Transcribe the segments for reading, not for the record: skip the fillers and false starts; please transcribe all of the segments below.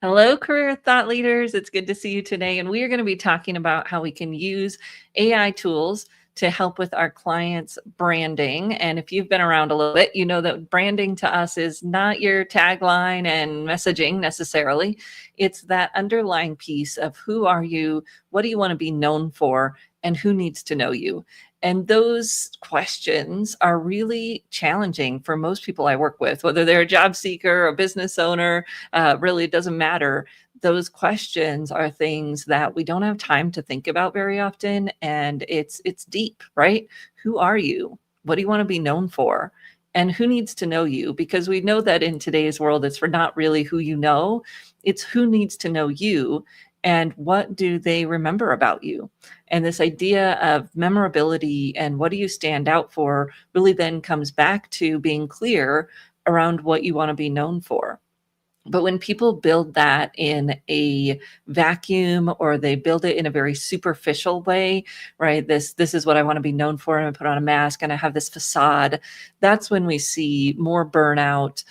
Hello, career thought leaders. It's good to see you today. And we are going to be talking about how we can use AI tools to help with our clients' branding. And if you've been around a little bit, you know that branding to us is not your tagline and messaging necessarily. It's that underlying piece of who are you, what do you want to be known for, and who needs to know you. And those questions are really challenging for most people I work with, whether they're a job seeker, a business owner, really, it doesn't matter. Those questions are things that we don't have time to think about very often, and it's deep, right? Who are you? What do you want to be known for? And who needs to know you? Because we know that in today's world, it's for not really who you know, it's who needs to know you and what do they remember about you. And this idea of memorability and what do you stand out for really then comes back to being clear around what you want to be known for. But when people build that in a vacuum or they build it in a very superficial way, right? This is what I want to be known for, and I put on a mask and I have this facade. That's when we see more burnout,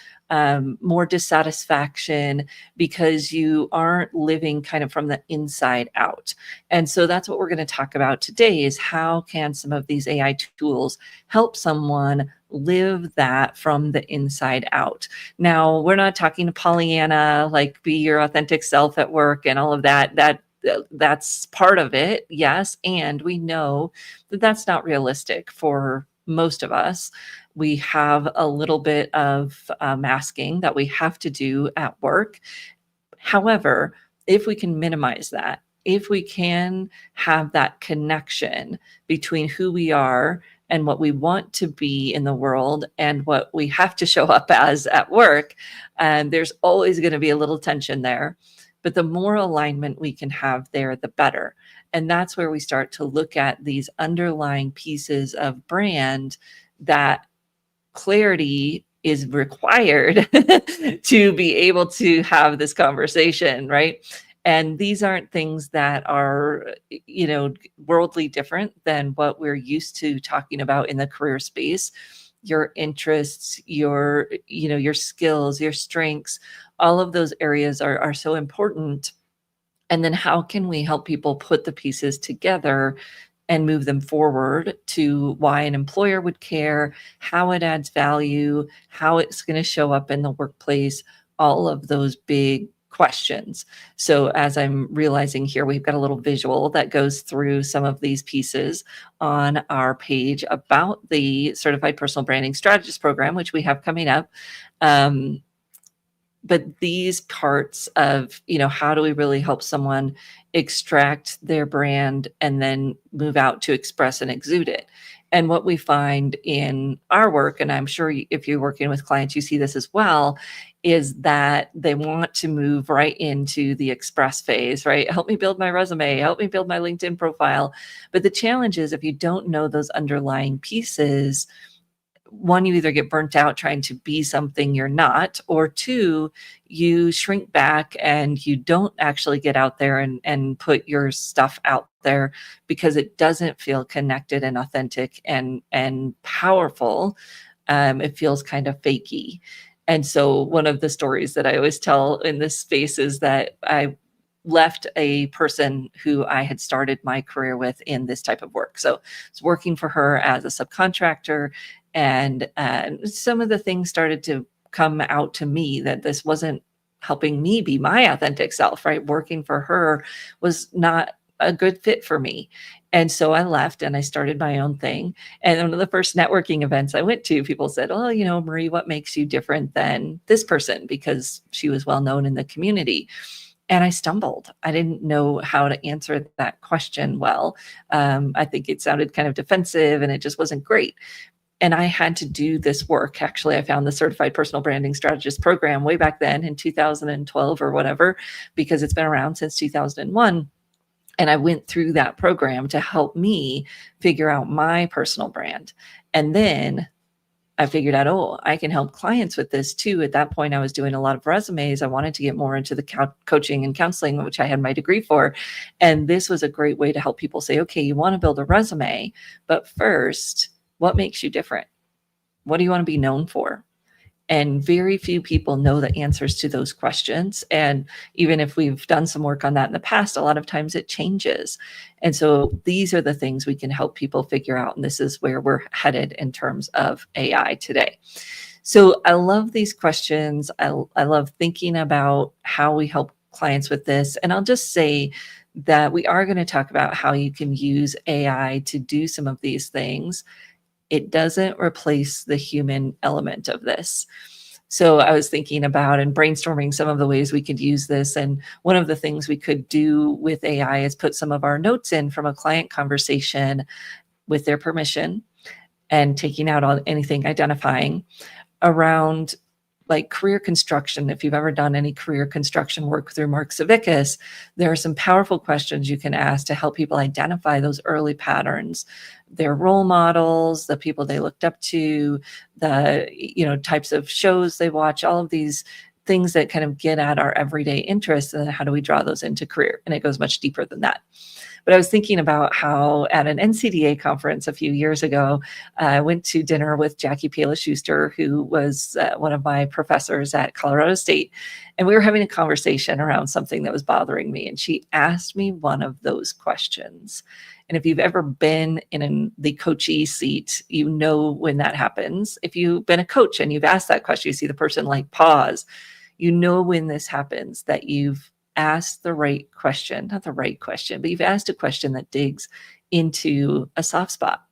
more dissatisfaction, because you aren't living kind of from the inside out. And so that's what we're going to talk about today is how can some of these AI tools help someone live that from the inside out. Now, we're not talking to Pollyanna, like be your authentic self at work and all of that. That's part of it, yes. And we know that that's not realistic for most of us. We have a little bit of masking that we have to do at work. However, if we can minimize that, if we can have that connection between who we are and what we want to be in the world and what we have to show up as at work, and there's always going to be a little tension there. But the more alignment we can have there, the better. And that's where we start to look at these underlying pieces of brand that clarity is required to be able to have this conversation, right? And these aren't things that are, worldly different than what we're used to talking about in the career space. Your interests, your skills, your strengths, all of those areas are so important. And then how can we help people put the pieces together and move them forward to why an employer would care, how it adds value, how it's going to show up in the workplace, all of those big questions. So as I'm realizing here, we've got a little visual that goes through some of these pieces on our page about the Certified Personal Branding Strategist program, which we have coming up. But these parts of, how do we really help someone extract their brand and then move out to express and exude it? And what we find in our work, and I'm sure if you're working with clients, you see this as well, is that they want to move right into the express phase, right? Help me build my resume, help me build my LinkedIn profile. But the challenge is if you don't know those underlying pieces, one, you either get burnt out trying to be something you're not, or two, you shrink back and you don't actually get out there and put your stuff out there because it doesn't feel connected and authentic and powerful. It feels kind of fakey. And so one of the stories that I always tell in this space is that I left a person who I had started my career with in this type of work. So I was working for her as a subcontractor, and some of the things started to come out to me that this wasn't helping me be my authentic self, right? Working for her was not a good fit for me. And so I left and I started my own thing. And one of the first networking events I went to, people said, oh, Marie, what makes you different than this person? Because she was well known in the community. And I stumbled. I didn't know how to answer that question well. I think it sounded kind of defensive and it just wasn't great. And I had to do this work. Actually, I found the Certified Personal Branding Strategist program way back then in 2012 or whatever, because it's been around since 2001. And I went through that program to help me figure out my personal brand. And then I figured out, oh, I can help clients with this too. At that point, I was doing a lot of resumes. I wanted to get more into the coaching and counseling, which I had my degree for. And this was a great way to help people say, okay, you want to build a resume, but first, what makes you different? What do you want to be known for? And very few people know the answers to those questions. And even if we've done some work on that in the past, a lot of times it changes. And so these are the things we can help people figure out. And this is where we're headed in terms of AI today. So I love these questions. I love thinking about how we help clients with this. And I'll just say that we are going to talk about how you can use AI to do some of these things. It doesn't replace the human element of this. So I was thinking about and brainstorming some of the ways we could use this. And one of the things we could do with AI is put some of our notes in from a client conversation with their permission and taking out anything identifying around like career construction. If you've ever done any career construction work through Mark Savickas, there are some powerful questions you can ask to help people identify those early patterns, their role models, the people they looked up to, the types of shows they watch, all of these things that kind of get at our everyday interests, and then how do we draw those into career? And it goes much deeper than that. But I was thinking about how at an NCDA conference a few years ago, I went to dinner with Jackie Palis-Schuster, who was one of my professors at Colorado State. And we were having a conversation around something that was bothering me. And she asked me one of those questions. And if you've ever been in the coachee seat, you know when that happens. If you've been a coach and you've asked that question, you see the person like pause. You know when this happens, that you've asked the right question, not the right question, but you've asked a question that digs into a soft spot.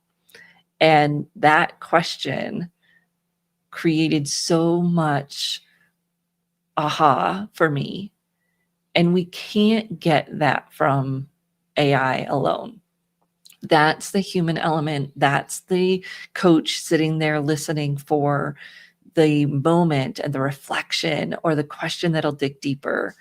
And that question created so much aha for me. And we can't get that from AI alone. That's the human element. That's the coach sitting there listening for the moment and the reflection or the question that'll dig deeper.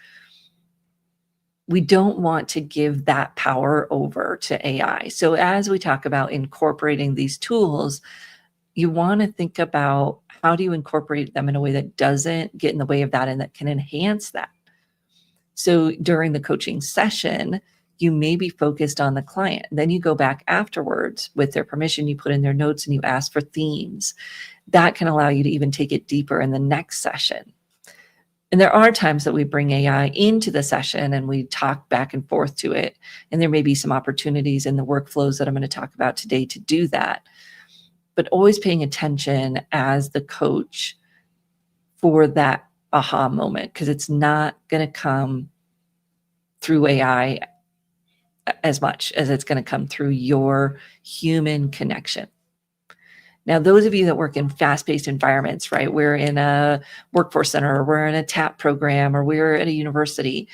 We don't want to give that power over to AI. So as we talk about incorporating these tools, you want to think about how do you incorporate them in a way that doesn't get in the way of that and that can enhance that. So during the coaching session, you may be focused on the client. Then you go back afterwards with their permission, you put in their notes and you ask for themes. That can allow you to even take it deeper in the next session. And there are times that we bring AI into the session and we talk back and forth to it. And there may be some opportunities in the workflows that I'm going to talk about today to do that. But always paying attention as the coach for that aha moment, because it's not going to come through AI as much as it's going to come through your human connection. Now, those of you that work in fast-paced environments, right? We're in a workforce center, or we're in a TAP program, or we're at a university.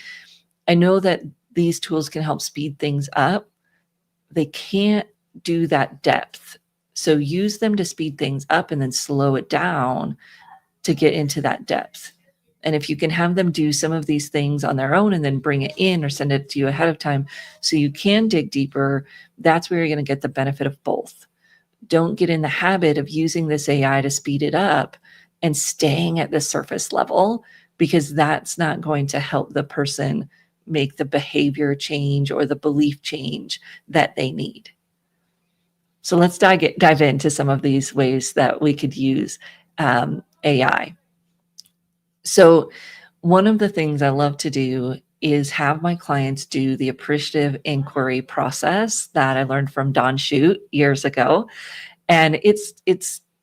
I know that these tools can help speed things up. They can't do that depth. So use them to speed things up and then slow it down to get into that depth. And if you can have them do some of these things on their own and then bring it in or send it to you ahead of time so you can dig deeper, that's where you're going to get the benefit of both. Don't get in the habit of using this AI to speed it up and staying at the surface level, because that's not going to help the person make the behavior change or the belief change that they need. So let's dive into some of these ways that we could use AI. So one of the things I love to do is have my clients do the appreciative inquiry process that I learned from Don Shute years ago. And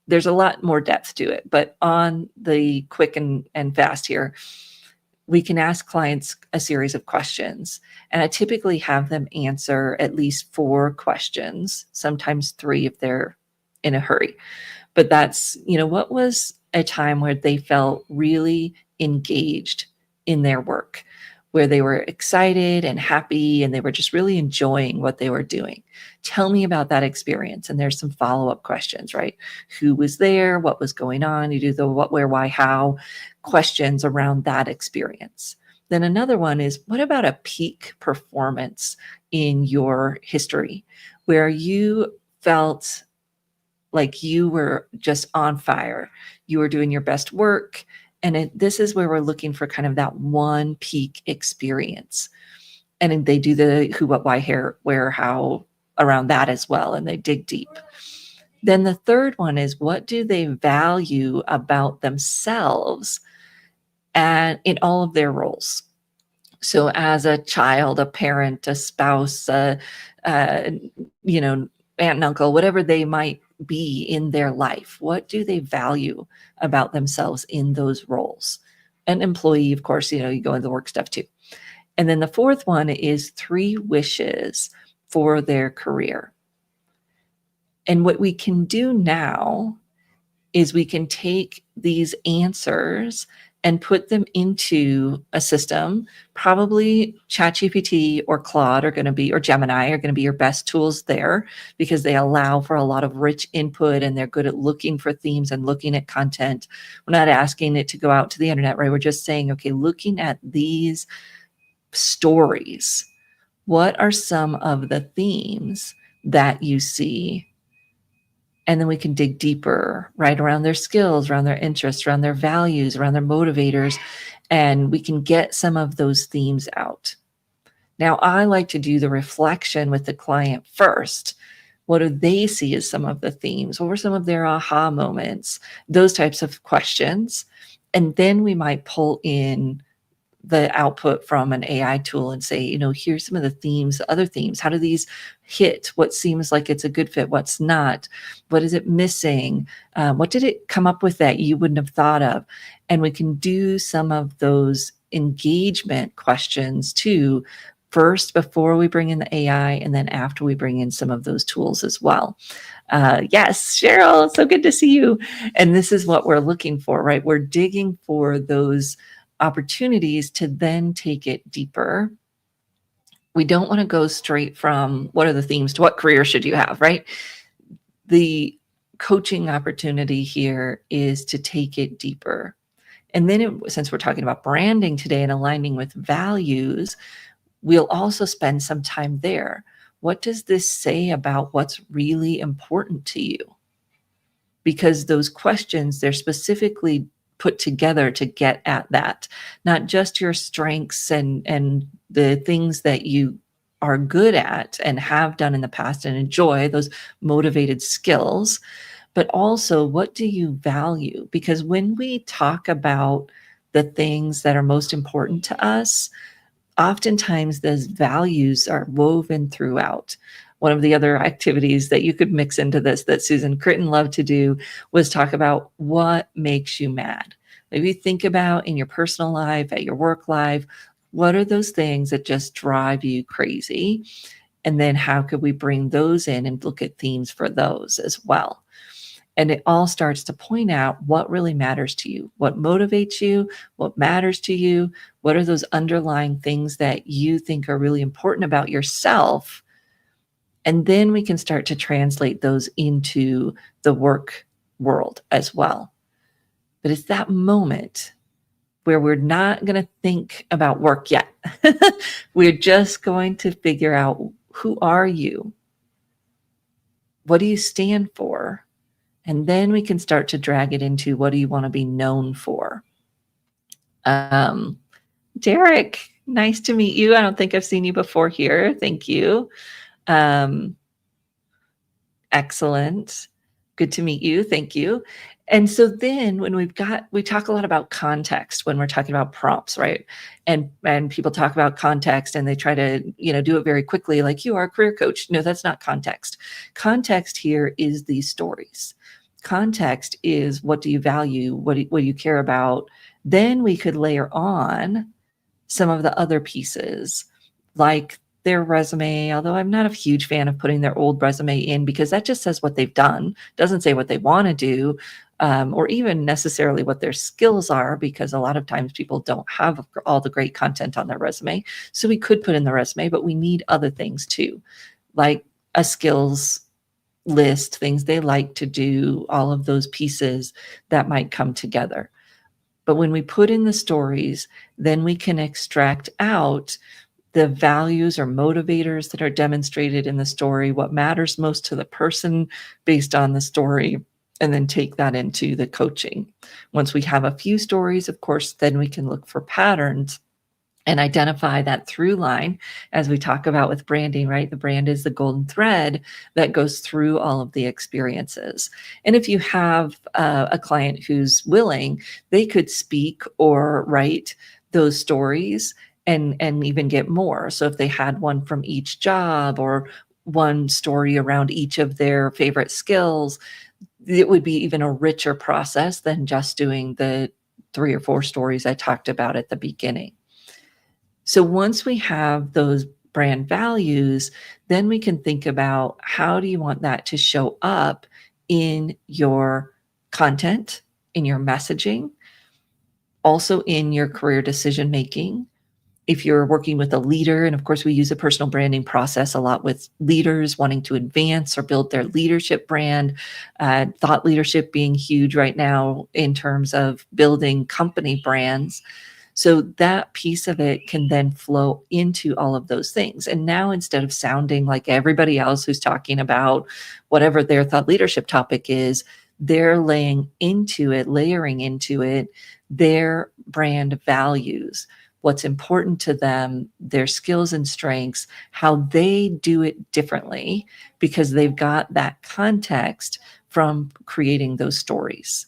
there's a lot more depth to it, but on the quick and fast here, we can ask clients a series of questions. And I typically have them answer at least 4 questions, sometimes 3 if they're in a hurry. But that's, what was a time where they felt really engaged in their work, where they were excited and happy and they were just really enjoying what they were doing. Tell me about that experience. And there's some follow-up questions, right? Who was there? What was going on? You do the what, where, why, how questions around that experience. Then another one is, what about a peak performance in your history where you felt like you were just on fire? You were doing your best work. And this is where we're looking for kind of that one peak experience. And they do the who, what, why, where, how around that as well. And they dig deep. Then the third one is, what do they value about themselves and in all of their roles? So as a child, a parent, a spouse, uh, you know, aunt and uncle, whatever they might be in their life, what do they value about themselves in those roles? An employee, of course, you go into the work stuff too. And then the fourth one is 3 wishes for their career. And what we can do now is we can take these answers and put them into a system. Probably ChatGPT or Claude are going to be, or Gemini are going to be your best tools there, because they allow for a lot of rich input and they're good at looking for themes and looking at content. We're not asking it to go out to the internet, right? We're just saying, okay, looking at these stories, what are some of the themes that you see? And then we can dig deeper, right, around their skills, around their interests, around their values, around their motivators, and we can get some of those themes out. Now, I like to do the reflection with the client first. What do they see as some of the themes? What were some of their aha moments? Those types of questions. And then we might pull in the output from an AI tool and say, here's some of the themes, other themes. How do these hit? What seems like it's a good fit? What's not? What is it missing? What did it come up with that you wouldn't have thought of? And we can do some of those engagement questions too, first before we bring in the AI, and then after we bring in some of those tools as well. Yes, Cheryl, so good to see you. And this is what we're looking for, right? We're digging for those opportunities to then take it deeper. We don't want to go straight from what are the themes to what career should you have, right? The coaching opportunity here is to take it deeper. And then since we're talking about branding today and aligning with values, we'll also spend some time there. What does this say about what's really important to you? Because those questions, they're specifically put together to get at that, not just your strengths and the things that you are good at and have done in the past and enjoy, those motivated skills, but also what do you value? Because when we talk about the things that are most important to us, oftentimes those values are woven throughout. One of the other activities that you could mix into this that Susan Critton loved to do was talk about what makes you mad. Maybe think about in your personal life, at your work life, what are those things that just drive you crazy? And then how could we bring those in and look at themes for those as well? And it all starts to point out what really matters to you, what motivates you, what matters to you, what are those underlying things that you think are really important about yourself. And then we can start to translate those into the work world as well. But it's that moment where we're not going to think about work yet. We're just going to figure out, who are you? What do you stand for? And then we can start to drag it into, what do you want to be known for? Derek, nice to meet you. I don't think I've seen you before here. Thank you. Excellent. Good to meet you. Thank you. And so then when we talk a lot about context when we're talking about prompts, right? And people talk about context and they try to, do it very quickly, like, you are a career coach. No, that's not context. Context here is these stories. Context is, what do you value? What do you care about? Then we could layer on some of the other pieces, like their resume, although I'm not a huge fan of putting their old resume in, because that just says what they've done, doesn't say what they want to do, or even necessarily what their skills are, because a lot of times people don't have all the great content on their resume. So we could put in the resume, but we need other things too, like a skills list, things they like to do, all of those pieces that might come together. But when we put in the stories, then we can extract out the values or motivators that are demonstrated in the story, what matters most to the person based on the story, and then take that into the coaching. Once we have a few stories, of course, then we can look for patterns and identify that through line, as we talk about with branding, right? The brand is the golden thread that goes through all of the experiences. And if you have a client who's willing, they could speak or write those stories and even get more. So if they had one from each job or one story around each of their favorite skills, it would be even a richer process than just doing the 3 or 4 stories I talked about at the beginning. So once we have those brand values, then we can think about, how do you want that to show up in your content, in your messaging, also in your career decision making. If you're working with a leader, and of course we use a personal branding process a lot with leaders wanting to advance or build their leadership brand, thought leadership being huge right now in terms of building company brands. So that piece of it can then flow into all of those things. And now, instead of sounding like everybody else who's talking about whatever their thought leadership topic is, they're layering into it their brand values, what's important to them, their skills and strengths, how they do it differently, because they've got that context from creating those stories.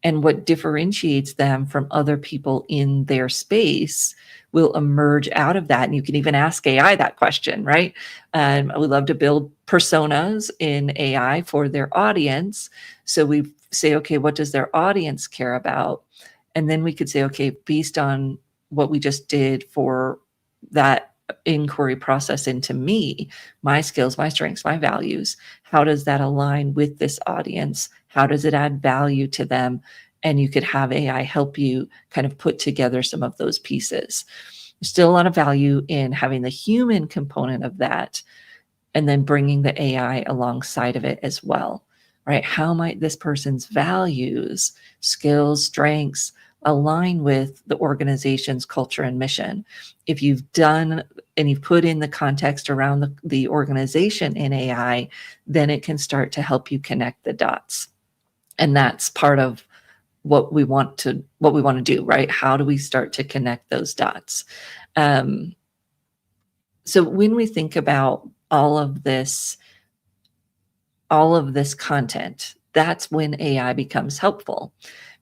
And what differentiates them from other people in their space will emerge out of that. And you can even ask AI that question, right? We love to build personas in AI for their audience. So we say, okay, what does their audience care about? And then we could say, okay, based on what we just did for that inquiry process into me, my skills, my strengths, my values, how does that align with this audience? How does it add value to them? And you could have AI help you kind of put together some of those pieces. There's still a lot of value in having the human component of that, and then bringing the AI alongside of it as well, right? How might this person's values, skills, strengths align with the organization's culture and mission? If you've done and you've put in the context around the organization in AI, then it can start to help you connect the dots. And that's part of what we want to do, right? How do we start to connect those dots? So when we think about all of this content, that's when AI becomes helpful,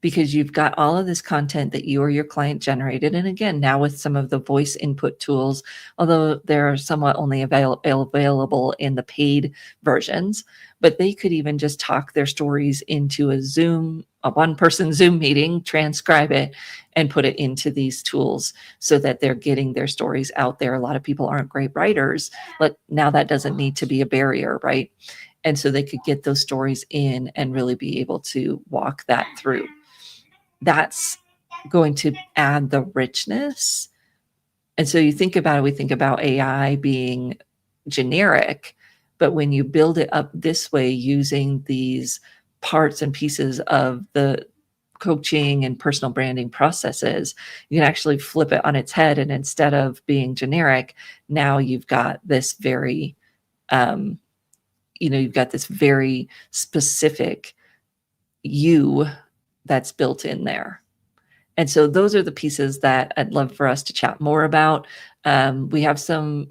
because you've got all of this content that you or your client generated. And again, now with some of the voice input tools, although they're somewhat only available in the paid versions, but they could even just talk their stories into a one-person Zoom meeting, transcribe it, and put it into these tools so that they're getting their stories out there. A lot of people aren't great writers, but now that doesn't need to be a barrier, right? And so they could get those stories in and really be able to walk that through. That's going to add the richness. And so you think about it, we think about AI being generic, but when you build it up this way, using these parts and pieces of the coaching and personal branding processes, you can actually flip it on its head. And instead of being generic, now you've got this very, you've got this very specific you that's built in there. And so those are the pieces that I'd love for us to chat more about. We have some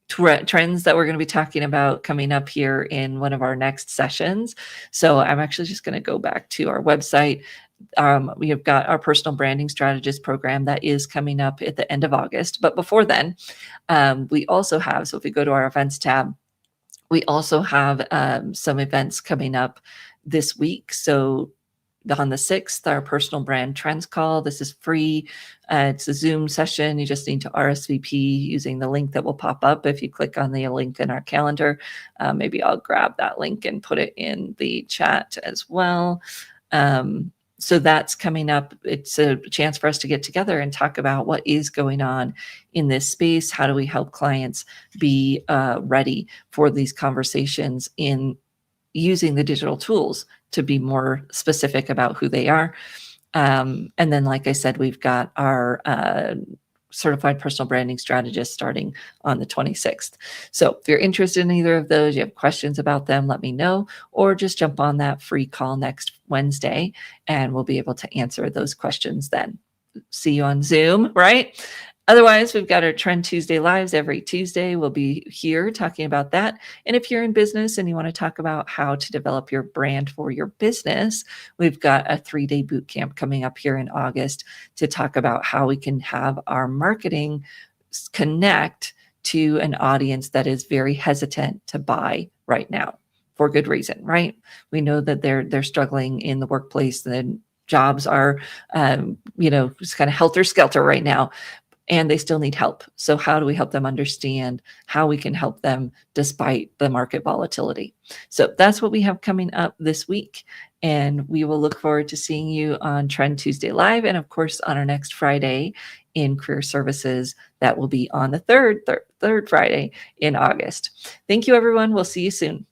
trends that we're going to be talking about coming up here in one of our next sessions. So I'm actually just going to go back to our website. We have got our personal branding strategist program that is coming up at the end of August. But before then, we also have, so if we go to our events tab, we also have some events coming up this week. So on the 6th, our personal brand trends call. This is free. It's a Zoom session. You just need to RSVP using the link that will pop up if you click on the link in our calendar. Maybe I'll grab that link and put it in the chat as well. So that's coming up. It's a chance for us to get together and talk about what is going on in this space. How do we help clients be ready for these conversations in using the digital tools to be more specific about who they are. And then, like I said, we've got our certified personal branding strategist starting on the 26th. So if you're interested in either of those, you have questions about them, let me know, or just jump on that free call next Wednesday and we'll be able to answer those questions then. See you on Zoom, right? Otherwise, we've got our Trend Tuesday lives every Tuesday. We'll be here talking about that. And if you're in business and you want to talk about how to develop your brand for your business, we've got a 3-day boot camp coming up here in August to talk about how we can have our marketing connect to an audience that is very hesitant to buy right now for good reason, right? We know that they're struggling in the workplace, and jobs are just kind of helter skelter right now, and they still need help. So how do we help them understand how we can help them despite the market volatility? So that's what we have coming up this week. And we will look forward to seeing you on Trend Tuesday Live. And of course, on our next Friday in Career Services, that will be on the third Friday in August. Thank you, everyone. We'll see you soon.